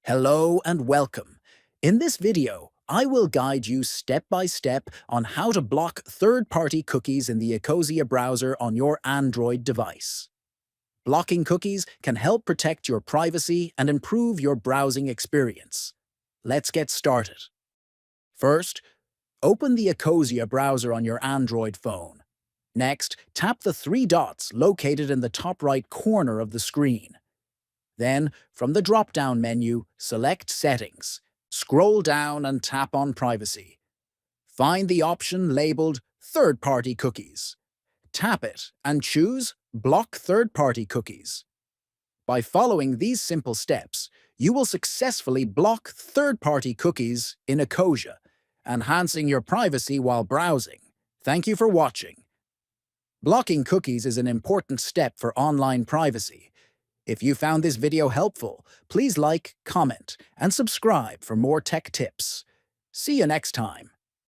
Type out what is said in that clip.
Hello and welcome. In this video, I will guide you step by step on how to block third-party cookies in the Ecosia browser on your Android device. Blocking cookies can help protect your privacy and improve your browsing experience. Let's get started. First, open the Ecosia browser on your Android phone. Next, tap the three dots located in the top right corner of the screen. Then, from the drop-down menu, select Settings. Scroll down and tap on Privacy. Find the option labeled Third-Party Cookies. Tap it and choose Block Third-Party Cookies. By following these simple steps, you will successfully block third-party cookies in Ecosia, enhancing your privacy while browsing. Thank you for watching. Blocking cookies is an important step for online privacy. If you found this video helpful, please like, comment, and subscribe for more tech tips. See you next time.